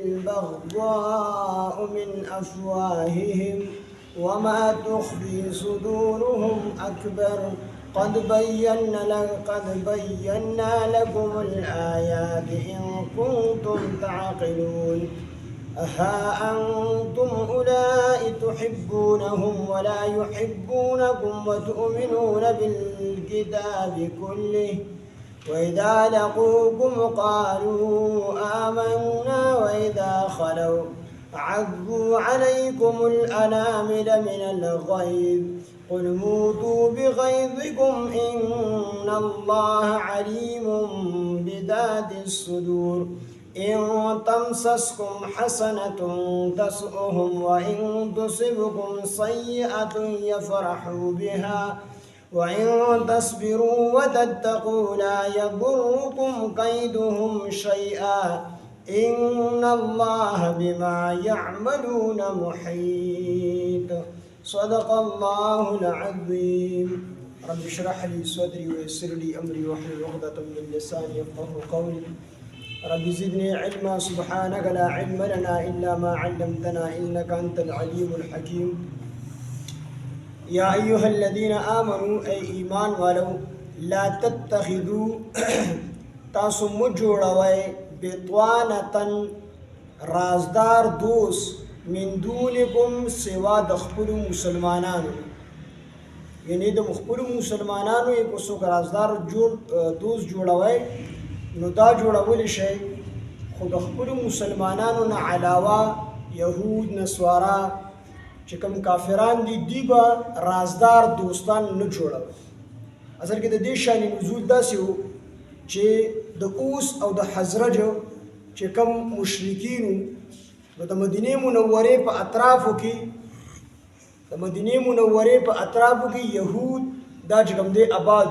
البغضاء من أفواههم وما تخفي صدورهم أكبر قد بينا لكم الآيات إن كنتم تعقلون ها أنتم أولئك تحبونهم ولا يحبونكم وتؤمنون بالكتاب كله وإذا لقوكم قالوا آمنا وإذا خلوا عضوا عليكم الأنامل من الغيظ قل موتوا بغيظكم إن الله عليم بذات الصدور إن تمسسكم حسنة تسؤهم وإن تصبكم سيئة يفرحوا بها وإن تصبروا وتتقوا لا يضركم كيدهم شيئا إن الله بما يعملون محيط صدق الله العظيم رب اشرح لي صدري ويسر لي أمري واحلل عقدة من لساني يفقهوا قولي رب زدني علما سبحانك لا علم لنا إلا ما علمتنا إنك أنت العليم الحكيم يا أيها الذين آمنوا أي إيمان ولو لا تتخذوا تاسو مجوڑوي بطوانة رازدار دوس من دونكم سوا دخبر مسلمانانو یعنی د مخبر مسلمانانو یک وسوک رازدار دوس جوړوي نو دا جوړول شي خو د خپل مسلمانانو نه علاوه يهود نسوارا چې کوم کافران دي دی به رازدار دوستان نه جوړوي اصل کې د دې شان نزول داسې و چې د اوس او د حزرج چې کوم مشرکین نو د مدینه منورې په اطرافو کې يهود دا چې کوم دی آباد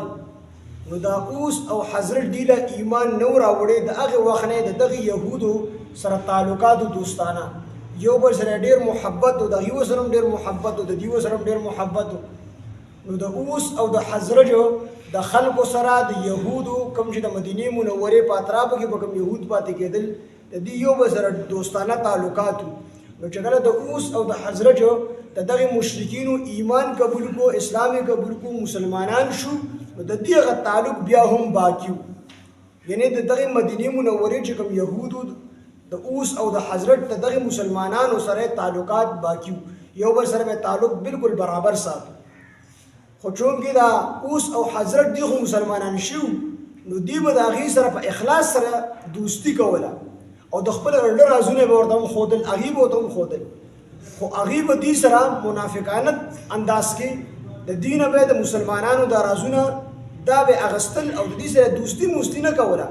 نو دا اوس او حضرت دی له ایمان نو راوړي د هغه وخت نه دغه يهودو سره تعلقات دوستانه یو بل سره ډیر محبت او د یو سره ډیر محبت او د دیو سره ډیر محبت نو د اوس او د حضرت د خلکو سره د يهودو کوم چې د مدینه منورې په اطرافو کې به کوم يهود پاتې کېدل د دې یو بل سره دوستانه تعلقات نو چې کله د اوس او د حضرت دغه مشرکین ایمان قبول کو اسلام قبول کو مسلمانان شو د دې غ تعلق بیا هم باقی یعنی د دغه مدینه منورې چې کوم يهودو د اوس او د حضرت دغه مسلمانانو سره تعلقات باقی یو بل سره تعلق بالکل برابر سات خو چون کې دا اوس او حضرت دغه مسلمانان شو نو دی به د هغه سره په اخلاص سره دوستی کوله او د خپل رازونه به ورته خودل غیب او ته خودل خو غیب دي سره منافقانه انداز کې د دین به د مسلمانانو د رازونه دا به اغستل او د دې سره دوستی مستینه کوله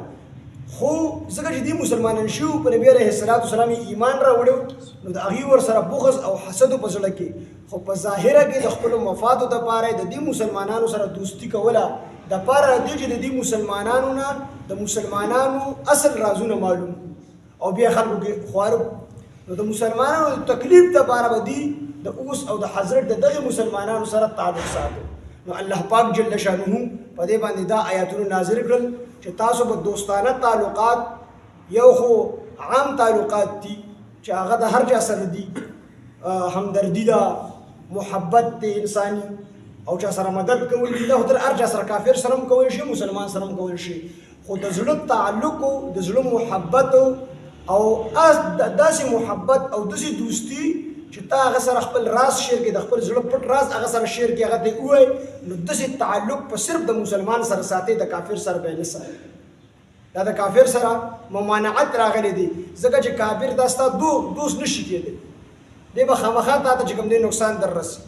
خو ځکه چې دي مسلمانان شو په نبی عليه الصلاه والسلام ایمان راوړو نو د هغه ور سره بغض او حسد په ځل کې خو په ظاهره کې د خپل مفاد د پاره د دې مسلمانانو سره دوستی کوله د پاره د دې مسلمانانو نه د مسلمانانو اصل رازونه معلوم او بیا خلکو کې خوارو نو د مسلمانانو تکلیف ته پاره بدی د اوس او د حضرت دغه مسلمانانو سره تعلق ساتو نو الله پاک جل شانه په دې باندې دا آیاتونه نازل کړل چې تاسو به دوستانه تعلقات یو خو عام تعلقات دي چې هغه د هر چا سره دي همدردی دا محبت دی انساني او چا سره مدد کول دي دا هر چا سره کافر سره کول شي مسلمان سره کول شي خو د زړه تعلق د زړه محبت او داسې محبت او داسې دوستی چې تا هغه سره خپل راز شیر کې د خپل زړه پټ راز هغه سره شیر کې هغه دی وای نو داسې تعلق په صرف د مسلمان سره ساتي د کافر سره به نه ساتي دا د کافر سره ممانعت راغلي دي ځکه چې کافر داستا دوست نشي کېدی دی به خامخا ته چې کوم دی نقصان در رسي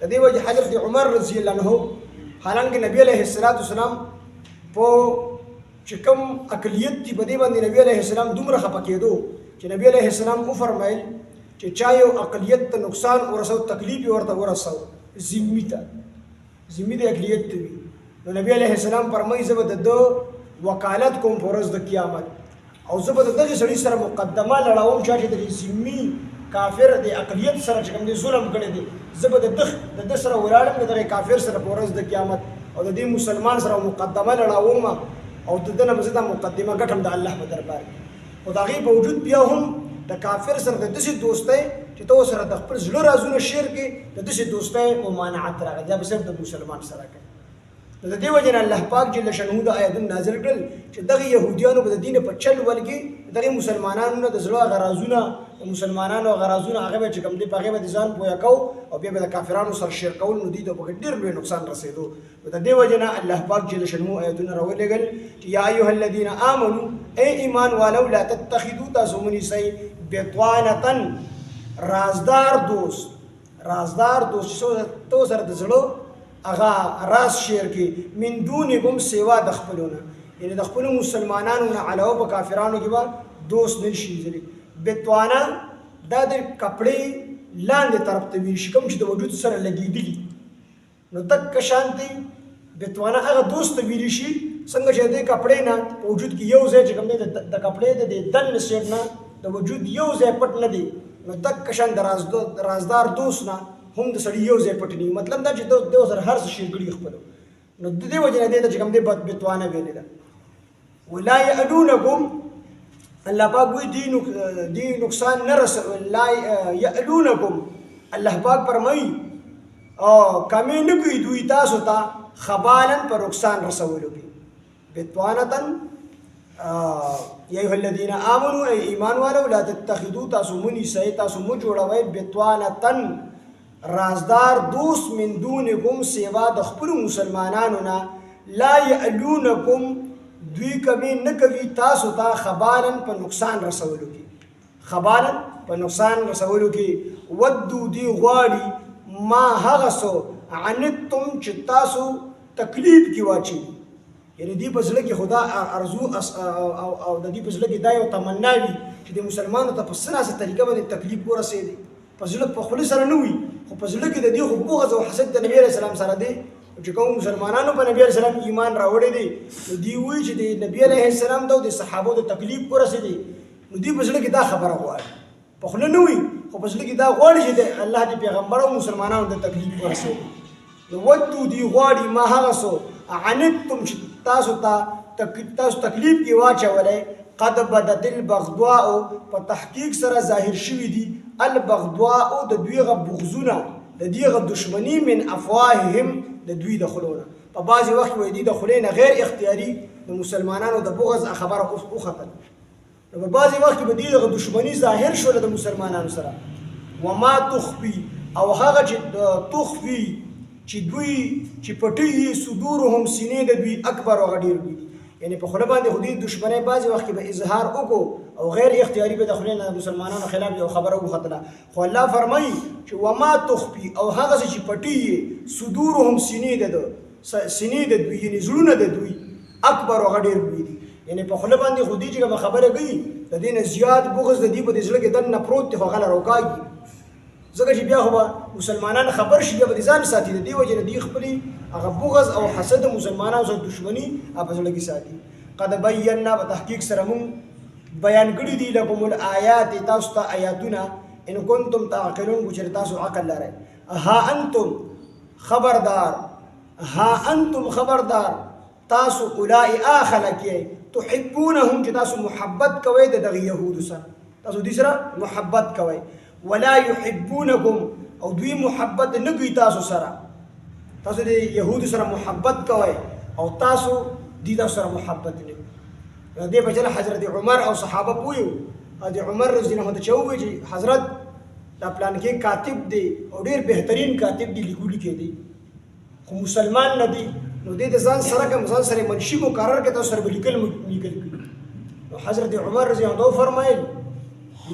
د دې وجه حضرت عمر رضی الله عنه حالانکه نبی علیه الصلاۃ والسلام په چې کوم اقلیت دی په دې باندې نبی علیه السلام دومره خپه کېدو چې نبی علیه السلام وفرمایل چې چا یو اقلیت ته نقصان ورسو تکلیف ورته ورسو ذمي د اقلیت ته نو نبی علیه السلام فرمایي زه به د وکالت کوم په ورځ د قیامت او زه به دغه سړي سره مقدمه لړاوم چې د ذمي کافر د اقلیت سره چې کوم دي ظلم کړی دی زه به د سره ولاړم د کافر سره په ورځ د قیامت او د دې مسلمان سره مقدمه لړاوم او د دنه مزه مقدمه ګټم د الله په دربار کې او دا غي په وجود بیا هم د کافر سره د داسې دوستۍ چې ته سره د خپل زړه رازونه شیر کې د داسې دوستۍ ممانعت راغی دا به صرف د مسلمان سره کوي نو د دې وجې نه الله پاک جل شانه د آیتونه نازل کړل چې دغه یهودیانو به د دین په چل ولګي دغه مسلمانانو نه د زړه غرازونه د مسلمانانو غرازونه هغه به چې کوم دی په هغه به ځان پویا کو او بیا به د کافرانو سره شرک کول نو دي ته به ډېر لوی نقصان رسېدو نو د دې وجې نه الله پاک جل شانه آیتونه راولېږل چې یا ایها الذین آمنوا ای ایمان والو لا تتخذوا تاسو ونیسئ بطانة رازدار دوست چې تو سره د زړه هغه راز شیر کې من دونکم سوا د خپلونه یعنی د خپل مسلمانانو نه علاوه په کافرانو کې به دوست نشي ځلی بتوانا دا د کپړې لاندې طرف ته ویل شي کوم چې د وجود سره لګېدلي نو تک شانتي بتوانا هغه دوست ویل شي څنګه چې د کپړې نه په وجود کې یو ځای چې کوم د کپړې د دن سیر نه د وجود یو ځای پټ نه دی نو تک شان د رازدار دوست نه هم د سړي یو ځای پټ نه مطلب دا چې د سره هر څه شیرګړي خپلو نو د دې وجه نه دی چې کوم دی بتوانا ویل ده ولا يألونكم الله پاک وی دی نقصان نه رس لا يألونكم الله پاک فرمایي او کمی نه کوي دوی تاسو ته خبالا پر نقصان رسولو کې بتوانتن یا ایها الذین آمنوا ای ایمان والو لا تتخذوا تاسو منی سي تاسو مو جوړوي بتوانتن رازدار دوست من دونکم سوا د خپل مسلمانانو نه لا يألونكم دوی کمی نه کوي تاسو ته خبالن په نقصان رسولو کې خبالن په نقصان رسولو کې ودو دی غواړي ما هغه څه عنتم چې تاسو تکلیف کې واچي یعنی دی په ځل کې خدا ارزو او د دې په ځل کې دا یو تمنا وي چې د مسلمانانو ته په سناسه طریقه باندې تکلیف ورسېږي په ځل په خپل سره نه وي خو په ځل کې د دې خو بغض او حسد د نبی رسول الله سره دی چې کوم مسلمانانو په نبی رسول الله ایمان راوړی دی نو دی وایي چې د نبی عليه السلام د صحابو د تکلیف ورسېږي نو دی په ځل کې دا خبره غواړي په خپل نه وي خو په ځل کې دا غواړي چې د الله د پیغمبر او مسلمانانو د تکلیف ورسېږي نو ودو دی غواړي ما هغه څه عنتم چې تاسو تکلیف کې واچولې قد بدت البغضاء په تحقیق سره ظاهر شوي دي البغضاء د دوی غ بغضونه د دوی غ دشمنی من افواههم د دوی د خلونه په بعضی وخت وې دي د خلینه غیر اختیاري د مسلمانانو د بغض خبره او خطر په بعضی وخت به دي د دشمنی ظاهر شول د مسلمانانو سره وما تخفي او هغه چې تخفي چې دوی چې پټي صدورهم سینې د دوی اکبر او غډیر دي یعنی په خله باندې خودي دشمنی بعضی وخت به اظهار وکړو او غیر اختیاري به د خلینه مسلمانانو خلاف یو خبره وختله خو الله فرمایي چې وما تخفي او هغه چې پټي صدورهم سینې د دوی یعنی زړونه د دوی اکبر او غډیر دي یعنی په خله باندې خودي چې خبره کوي د دې نه زیات بغض د دې په ځل کې دنه پروت دی خو غل راوکاږي ځکه چې بیا خو مسلمانان خبر شي بیا به ځان ساتي د دې وجه نه دی خپل هغه بغض او حسد مسلمانانو سره دشمنی په ځل کې ساتي قد بینا په تحقیق سره مون بیان کړی دی لکم الآیات تاسو ته آیاتونه ان کنتم تعقلون چې تاسو عقل لرئ ها انتم خبردار تاسو اولئک اخلکی تحبونهم چې تاسو محبت کوئ د دغه يهودو سره تاسو دې سره محبت کوئ ولا يحبونكم او دوی محبت نه کوي تاسو سره تاسو د يهودو سره محبت کوئ او تاسو دې سره محبت نه دې په جله حضرت عمر او صحابه پویو حضرت عمر رضی الله عنه چوي چې حضرت دا پلان کې کاتب دی او ډیر بهترین کاتب دی لیکل کې دی خو مسلمان نه دی نو دې ځان سره کوم ځان سره منشي مقرر کې تاسو سره لیکل نو حضرت عمر رضی الله عنه فرمایل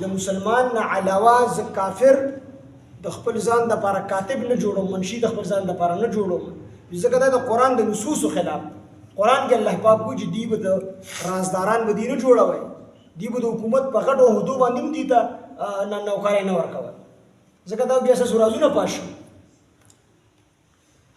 د مسلمان نه علاوه کافر د خپل ځان د لپاره کاتب نه جوړوم منشي د خپل ځان د لپاره نه جوړوم ځکه دا د قرآن د نصوصو خلاف قرآن کې الله پاک وایي چې دی به د رازداران به دي نه جوړوي دی به د حکومت په غټو عہدو باندې هم دي ته نوکرۍ نه ورکوي ځکه دا بیا څه رازونه پاش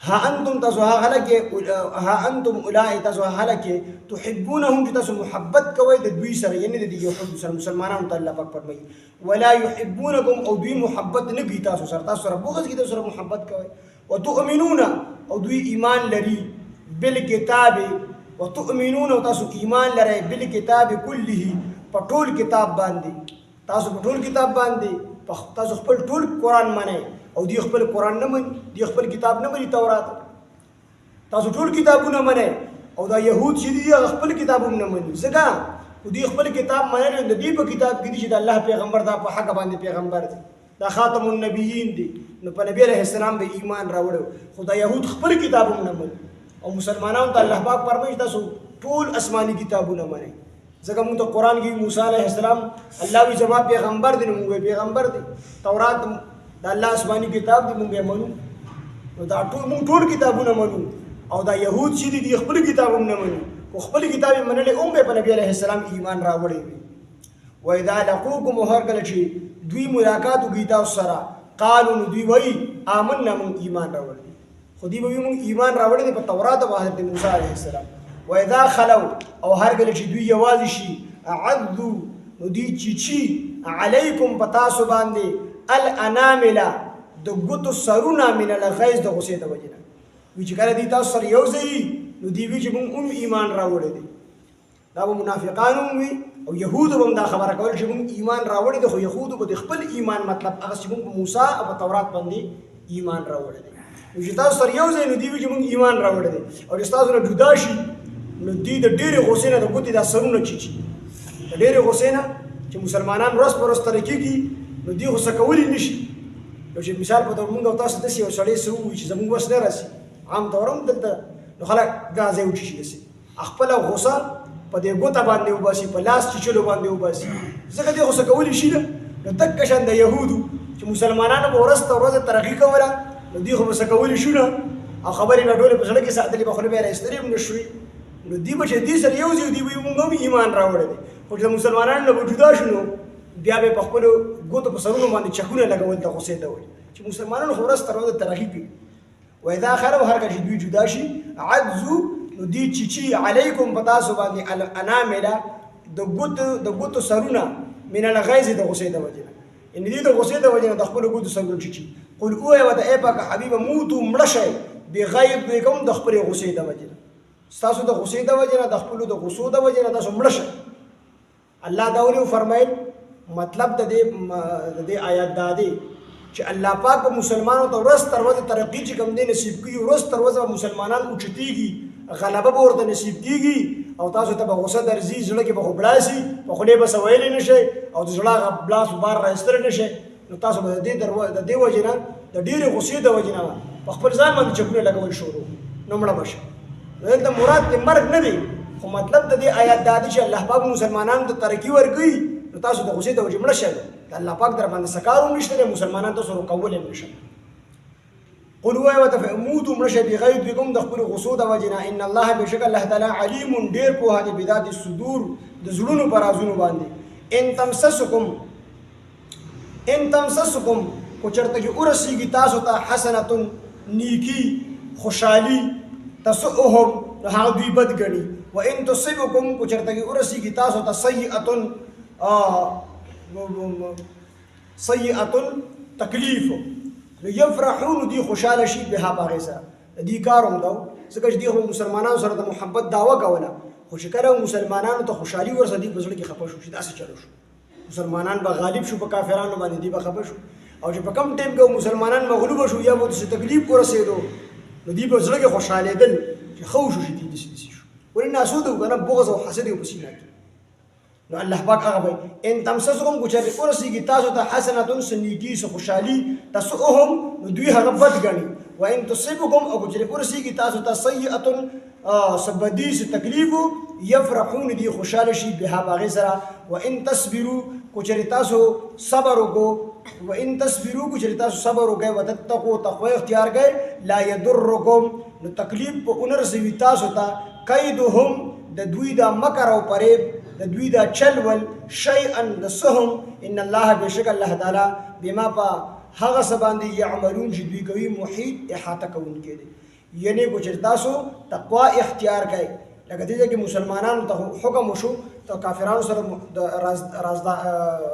ها انتم تاسو ها انتم اولئک تاسو هلکه تحبونهم چې تاسو محبت کوئ د دوی سره یعنی د یهودو سره مسلمانانو ته الله پاک فرمایي ولا يحبونكم او دوی محبت نه کوي تاسو سره بغض کوي تاسو سره محبت کوئ وتؤمنون او دوی ایمان لري بالکتاب وتؤمنون او تاسو ایمان لرئ بالکتاب كله په ټول کتاب باندې تاسو په ټول کتاب باندې تاسو خپل ټول قرآن منئ او دوی خپل قرآن نه مني، دوی خپل کتاب نه مني تورات. تاسو ټول کتابونه منئ او دا یهود چې دي هغه خپل کتابونه نه مني. ځکه دوی خپل کتاب منل د دې په کتاب کې دي چې د الله پیغمبر دا په حق باندې پیغمبر دی، دا خاتم النبیین دی، نو په نبی علیه السلام به ایمان راوړو. خو دا یهود خپل کتابونه نه مني او مسلمانانو ته الله پاک فرمایي تاسو ټول آسماني کتابونه منئ. ځکه موږ ته قرآن کې موسی علیه السلام الله وی زما پیغمبر دی، نو موږ پیغمبر دی. تورات د الله آسماني کتاب دی، موږ یې منو. نو دا موږ ټول کتابونه منو او دا یهود چې دي خپل کتابونه نه مني. خو خپل کتاب یې منلی هم به په نبي علیه السلام ایمان راوړی وي. واذا لقوکم هر کله چې دوی ملاقات وکړي تاسو سره قالو نو دوی وایي آمنا موږ ایمان راوړی. خو دوی به وایي موږ ایمان راوړی دی په تورات او حضرت موسی علیه السلام. واذا خلو او هر کله چې دوی یوازې شي اعذو نو دوی چیچي علیکم په تاسو باندې الانامل د ګوتو سرونه من الغیظ د غصې د وجې نه. وی چې کله دوی تاسو سره یو ځای نو دوی وایي چې موږ هم ایمان راوړی دی. دا به منافقان هم وي او یهودو به هم دا خبره کول چې موږ ایمان راوړی دی. خو یهودو به د خپل ایمان مطلب هغه چې موږ په موسی او په تورات باندې ایمان راوړی دی. نو چې تاسو سره یو ځای نو دوی وایي چې موږ ایمان راوړی دی. او چې تاسو نه جدا شي نو دوی د ډېرې غصې نه د ګوتې دا سرونه چیچي. د ډېرې غصې نه چې مسلمانان ورځ په ورځ ترقي کړي نو دوی غصه کولی نه شي. نو چې مثال په توګه موږ او تاسو داسې یو سړی څه ووایي چې زموږ وس نه راسي عام طور هم دلته نو خلک ګازې وچیچي داسې خپله غصه په دې ګوته باندې وباسي، په لاس چیچلو باندې وباسي. ځکه دې غصه کولی شي نه. نو دقه شان د یهودو چې مسلمانانو به ورځ تر ورځه ترقي کوله نو دوی خو غصه کولی شو نه او خبرې به ټولې په زړه کې ساتلې، به خوله به یې راایستلې هم نه شوې. نو دوی به چې دوی سره یو ځای دوی به موږ هم ایمان راوړی دی. خو چې د مسلمانانو نه به جدا شو نو بیا به په خپلو ګوتو په سرونو باندې چکونه لګول ته غصې ته وایي چې مسلمانانو خو ورځ تر ورځه ترقي کوي. واذا خلوا هر کله چې دوی جدا شي عجزو نو دوی چیچي علیکم په تاسو باندې الانامل د ګوتو سرونه من الغیظ د غصې د وجې نه. یعنې دوی د غصې د وجې نه د خپلو ګوتو سرونه چیچي. قل ووایه ورته ای پاکه حبیبه موتو مړه شئ بغیظکم د خپلې غصې د وجې نه. ستاسو د غصې د وجې نه د خپلو د غصو د وجې نه تاسو مړه شئ. الله دا ولې وفرمیل مطلب د دې آیات دا دی چې الله پاک به مسلمانانو ته ورځ تر ورځې ترقي چې کوم دی نصیب کړي، ورځ تر ورځې به مسلمانان اوچتېږي، غلبه به ورته نصیب کېږي او تاسو ته به غصه درځي، زړه کې به خو بړاسي، په خولې به څه ویلی نه شئ او د زړه هغه بلاس بار راایستلی نه شئ. نو تاسو به د دې وجې نه د ډېرې غصې د وجې نه په خپل ځان باندې چپونه لګول شروع نو مړه به شئ. نو دلته مراد د مرګ نه دی، خو مطلب د دې آیات دا دی چې الله پاک مسلمانانو ته ترقي ورکوي نو تاسو د غصې د وجې مړه شئ. الله پاک در باندې څه کار هم نشته دی، مسلمانان تاسو روکولی هم نه شئ. قل وایه ورته موتو مړه شئ بغیظکم د خپلو غصو د وجې نه. ان الله بېشکه الله تعالی علیم ډېر پوهه دی بذات الصدور د زړونو په رازونو باندې. ان تمسسکم کو چېرته کې ورسېږي تاسو ته حسنة نیکي خوشحالي تسؤهم نو هغه دوی بد ګڼي. وان تصبکم کو چېرته کې ورسېږي تاسو ته سیئة تکلیف نو یفرحون دوی خوشحاله شي بها په هغې سره. د دې کار هم ده ځکه چې دوی خو مسلمانانو سره د محبت دعوه کوله، خو چې کله مسلمانانو ته خوشحالي ورسه دوی په زړه کې خفه شو چې داسې چلو شو، مسلمانان به غالب شو په کافرانو باندې، دوی به خفه شو. او چې په کم ټایم کې مسلمانان مغلوبه شو یا به څه تکلیف ورسېدو نو دوی په زړه کې خوشحالېدل چې ښه وشو چې دوی داسې شو. ولې ناسوده وو که نه بغض او حسد یې په سینه کې. نو الله پاک هغه وایي ان تمسسکم کو چېرې ورسېږي تاسو ته حسنة څه نیکي څه خوشحالي تسؤهم نو دوی هغه بد ګڼي. وان تصبکم او کو چېرې ورسېږي تاسو ته سیئة څه بدي څه تکلیف یفرحون دوی خوشحاله شي بها په هغې سره. وان تصبروا کو چېرې تاسو صبر وکړو وتتقوا تقوی اختیار کړئ لا یضرکم نو تکلیف به ونه رسوي تاسو ته کیدهم د دوی دا مکر او فریب د دوی دا چلول شیئا د څه هم ان الله بېشکه الله تعالی بما په هغه څه باندې یعملون چې دوی کوي محیط احاطه کوونکی دی. یعنې کو چې تاسو تقوا اختیار کړئ لکه دې ځای کې مسلمانانو ته حکم وشو ته کافرانو سره د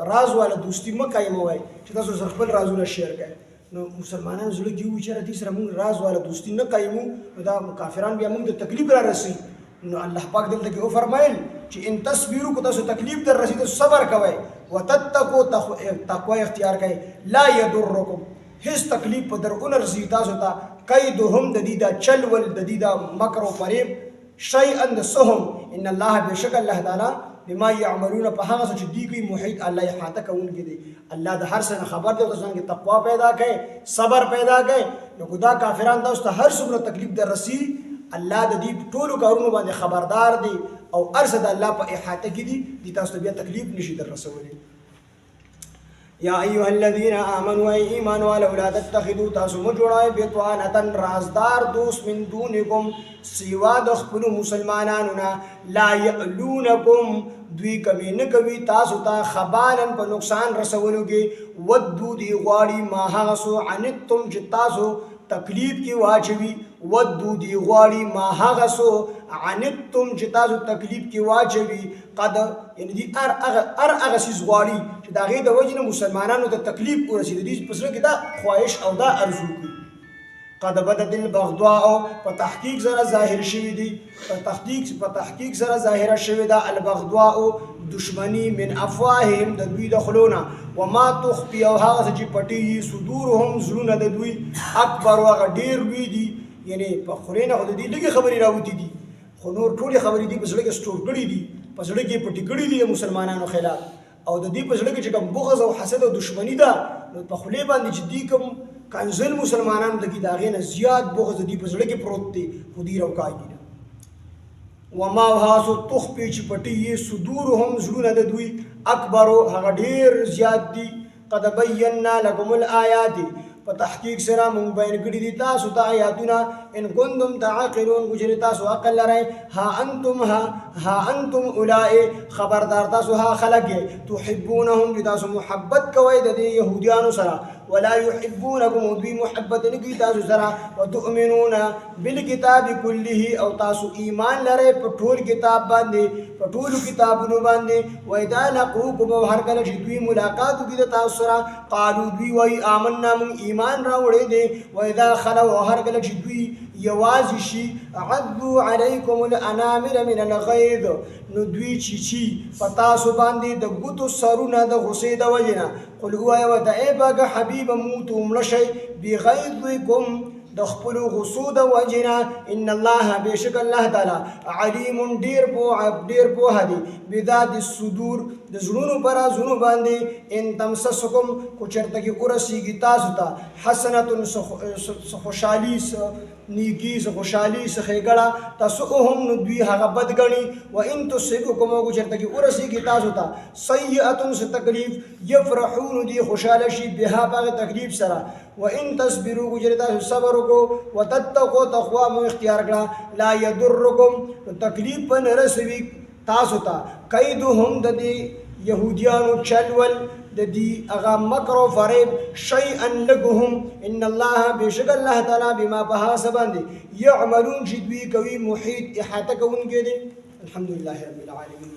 راز والا دوستي مه قایموئ چې تاسو سره خپل رازونه شیر کړئ. نو مسلمانانو زړه کې ووایي چېرې دې سره موږ راز والا دوستي نه قایمو نو دا کافران بیا موږ د تکلیف را رسوي. نو الله پاک دلته کې وفرمایل چې ان تصبروا کو تاسو تکلیف در رسېده صبر کوئ وتتقوا تقوی اختیار کړئ لا یضرکم هیڅ تکلیف په در ونرسي تاسو ته کیدهم د دې دا چل ول د دې دا مکر او فریب شیئا د سهم ان الله بشک الله تعالی بما يعملون په هغه څه چې دی کوي محیط الله احاطه کوونکی دی الله د هر څه خبر دی تاسو کې تقوا پیدا کړئ صبر پیدا کړئ نو خدا کافرانو تاسو ته هر څومره تکلیف در رسی الله د دې ټولو کارونو باندې خبردار دی او ارشد الله په احاطه کې دي تاسو ته بیا تکلیف نشي در رسولي یا ایها الذين امنوا ایمان والا لا تتخذوا تاسو مجوړای بتوانتن رازدار دوست من دونکم سوا د خپل مسلمانانو نه لا یعلونکم دوی کمی نه کوي تاسو ته خبالن په نقصان رسولو کې ودو دی غواړي ما هغه سو عنتم چې تاسو تکلیف کی واجبی ودو دی غواړي ما هغه سو عنتم چې تاسو تکلیف کی واجبی قد یعنی دی ار هغه سیس غواړي چې دا غي د وجنه مسلمانانو ته تکلیف ورسېږي دي پس کې دا خواهش او دا ارزو کوي قد بدت البغضاء په تحقیق سره ظاهر شوی دي په تحقیق سره ظاهر شوی دا البغضاء دشمنی من افواههم د دوی د خلونه وما تخفي او هغه چې پټي صدورهم زلون د دوی اکبر او ډیر وی دي یعنی په خورینه خو د دې لږه خبري راوتی دي خو نور ټولي خبري دي په سړی کې سٹور کړی دي په سړی کې پټي کړی دي مسلمانانو خلاف او د دې په سړی کې چې کوم بغض او حسد او دشمنی ده نو په خلی باندې چې دي کوم کنزل مسلمانانو دغه داغه نه زیات بغض دي په سړی کې پروت دي خو دې راوکاږي وما هاسو تخفي چې پټي صدورهم زلون د دوی اکبر هغه ډیر زیات دي قد بينا لكم الآيات په تحقیق سره مونږ بیان کړی دي تاسو ته آیاتونه ان کنتم تعقلون ګجر تاسو عقل لرئ ها انتم اولئک خبردار تاسو ها خلق تحبونهم تاسو محبت کوي د يهوديانو سره ولا يحبونكم دوی محبت نکي تاسو سره وتؤمنون بالكتاب كله او تاسو ایمان لرئ په ټول کتاب باندې په ټول کتابونو باندې واذا لقوكم هر کله چې دوی ملاقات کوي تاسو سره قالو دوی وای آمنا من ایمان راوړې دي واذا خلوا هر کله چې دوی یوازې شي عدوا عليكم الانامل من الغيظ نو دوی چی پتا سو باندې د ګوتو سرونه د غصې د وجنه قل هو ودعيبك حبيب موت ملشي بغيظكم د خپل غصو د وجنا ان الله بشک الله تعالی علیم ډیر په هدي بذات الصدور د زړونو پر زړونو باندې ان تمسسکم کو چرته کې ورسیږي تاسو ته حسنه خوشالي نیکی خوشالي خېګړه تاسو هم نو دوی هغه بدګنی و ان تصبکم کو چرته کې ورسیږي تاسو ته سیئه تکلیف یفرحون دی خوشاله شي بها باغ تکلیف سره و ان تصبروا کو چرته صبر کو وتتقوا تقوا مو اختیار کړه لا یضرکم تکلیف په نرسوي تاسو ته کیدهم د دې يهوديانو چلول د دې هغه مکر او فریب شیئا لګهم ان الله بشک الله تعالی بما بحسبند يعملون چې دوی کوي محیط احاطه کوونکی دي الحمدلله رب العالمین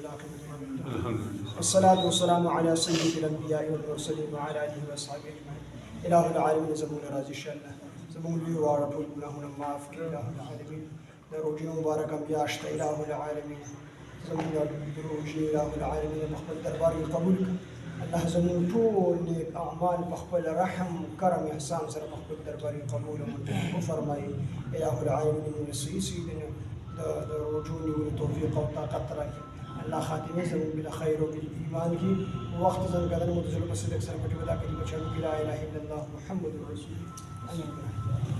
والصلاة والسلام على سيد الانبياء والمرسلين وعلى اله وصحبه اجمعين اله العالمین زمون راضي شله زمون دی واره ټول ګناهونه معاف کړي اله العالمین دروجي مبارک میاشت اله العالمین زمون دروجي اله العالمین مخبل دربار قبول الله زمون ټول نیک اعمال بخبل رحم کرم احسان سره بخبل دربار قبول وفرمایي اله العالمین سيدنا دروجوني والتوفيق والطاقه راکړي الله خاتمه زمون بلا خیر او ایمان کی وقت زن قدر متزل بصدق سره پټي ودا کړي بچو لا اله الا الله محمد رسول الله